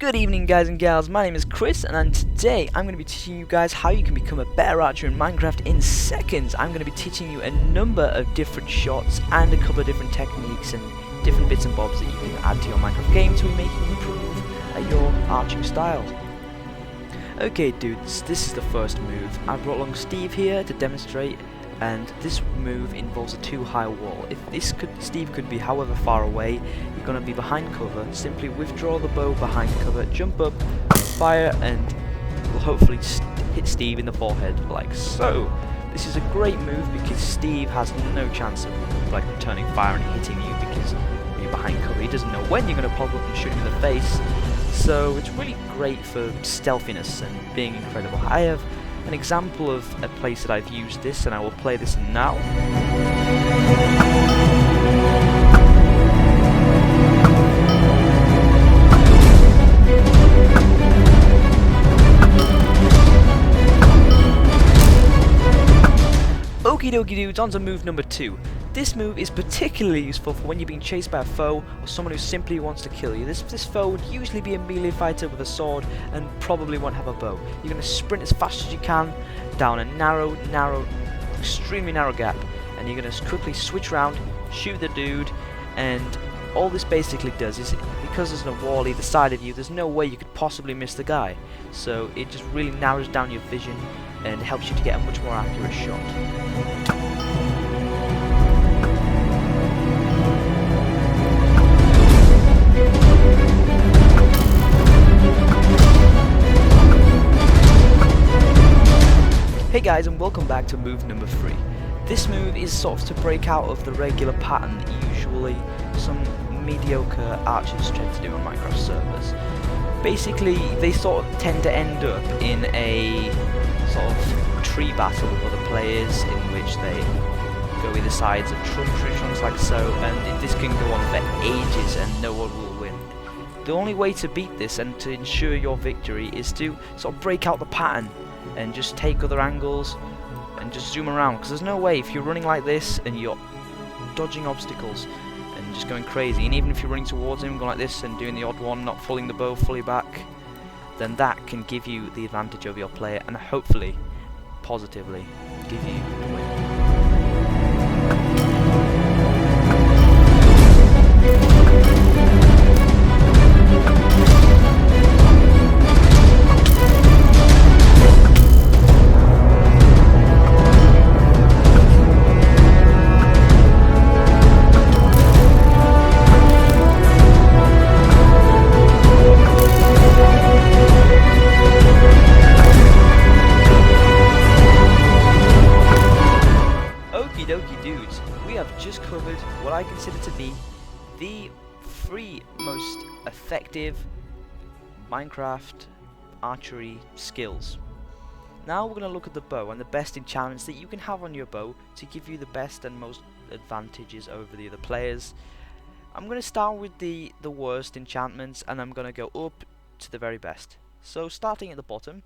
Good evening, guys and gals. My name is Chris, and today I'm going to be teaching you guys how you can become a better archer in Minecraft in seconds. I'm going to be teaching you a number of different shots and a couple of different techniques and different bits and bobs that you can add to your Minecraft game to make you improve your arching style. Okay, dudes, this is the first move. I brought along Steve here to demonstrate, and this move involves a too-high wall. If Steve could be however far away, you're going to be behind cover. Simply withdraw the bow behind cover, jump up, fire, and will hopefully hit Steve in the forehead, like so. This is a great move because Steve has no chance of returning fire and hitting you because you're behind cover. He doesn't know when you're going to pop up and shoot him in the face. So it's really great for stealthiness and being incredible. I have an example of a place that I've used this, and I will play this now. Okie dokie dudes, on to move number 2. This move is particularly useful for when you're being chased by a foe or someone who simply wants to kill you. This foe would usually be a melee fighter with a sword and probably won't have a bow. You're going to sprint as fast as you can down a narrow, extremely narrow gap, and you're going to quickly switch around, shoot the dude, and all this basically does is, because there's no wall either side of you, there's no way you could possibly miss the guy. So it just really narrows down your vision and helps you to get a much more accurate shot. Hey guys, and welcome back to move number 3. This move is sort of to break out of the regular pattern that usually some mediocre archers tend to do on Minecraft servers. Basically, they sort of tend to end up in a sort of tree battle with other players in which they go either sides of tree trunks like so, and this can go on for ages and no one will win. The only way to beat this and to ensure your victory is to sort of break out the pattern and just take other angles and just zoom around, because there's no way if you're running like this and you're dodging obstacles and just going crazy, and even if you're running towards him going like this and doing the odd one, not pulling the bow fully back, then that can give you the advantage over your player and hopefully positively give you the win. Okie dudes, we have just covered what I consider to be the 3 most effective Minecraft archery skills. Now we're going to look at the bow and the best enchantments that you can have on your bow to give you the best and most advantages over the other players. I'm going to start with the worst enchantments, and I'm going to go up to the very best. So starting at the bottom,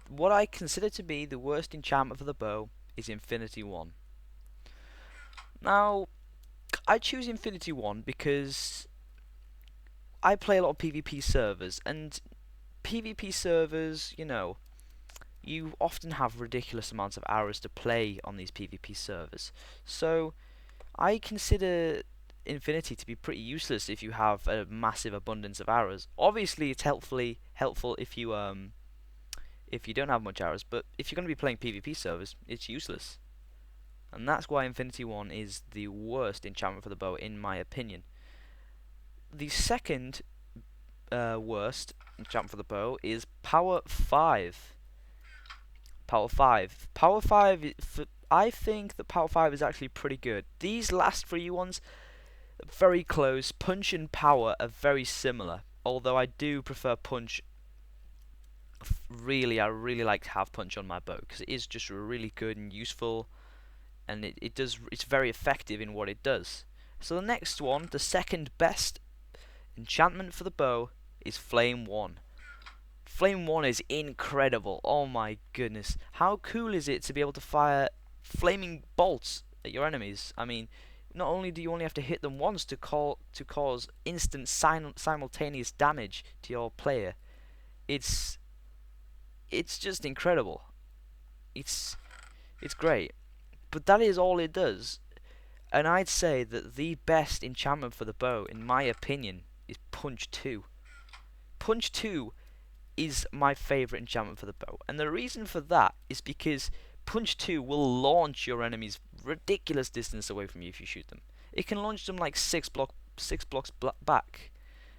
what I consider to be the worst enchantment for the bow is Infinity 1. Now, I choose Infinity 1 because I play a lot of PvP servers, and PvP servers, you often have ridiculous amounts of hours to play on these PvP servers. So, I consider Infinity to be pretty useless if you have a massive abundance of arrows. Obviously, it's helpful if you don't have much arrows, but if you're going to be playing PvP servers, it's useless. And that's why Infinity 1 is the worst enchantment for the bow, in my opinion. The second worst enchantment for the bow is Power 5. Power 5. Power 5, I think that Power 5 is actually pretty good. These last 3 ones are very close. Punch and Power are very similar, although I do prefer Punch. I really like to have Punch on my bow because it is just really good and useful, and it's very effective in what it does. So the next one, the second best enchantment for the bow, is Flame 1. Flame 1 is incredible. Oh my goodness. How cool is it to be able to fire flaming bolts at your enemies? I mean, not only do you only have to hit them once to cause instant simultaneous damage to your player, it's just incredible. It's great. But that is all it does. And I'd say that the best enchantment for the bow, in my opinion, is Punch 2. Punch 2 is my favourite enchantment for the bow. And the reason for that is because Punch 2 will launch your enemies ridiculous distance away from you if you shoot them. It can launch them like 6 blocks back.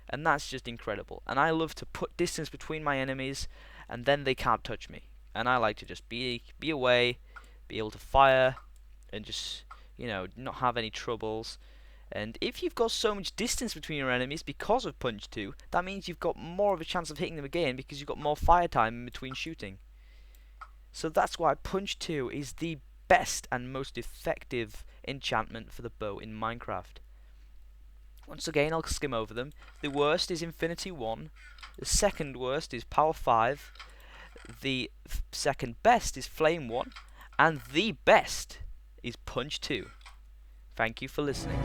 And that's just incredible. And I love to put distance between my enemies, and then they can't touch me. And I like to just be away, be able to fire, and just, not have any troubles. And if you've got so much distance between your enemies because of Punch 2, that means you've got more of a chance of hitting them again because you've got more fire time in between shooting. So that's why Punch 2 is the best and most effective enchantment for the bow in Minecraft. Once again, I'll skim over them. The worst is Infinity 1. The second worst is Power 5. The second best is Flame 1. And the best is Punch 2. Thank you for listening.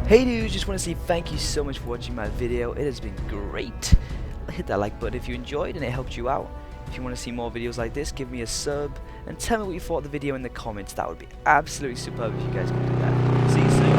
Hey dudes, just want to say thank you so much for watching my video. It has been great. Hit that like button if you enjoyed and it helped you out. If you want to see more videos like this, give me a sub and tell me what you thought of the video in the comments. That would be absolutely superb if you guys could do that. See you soon.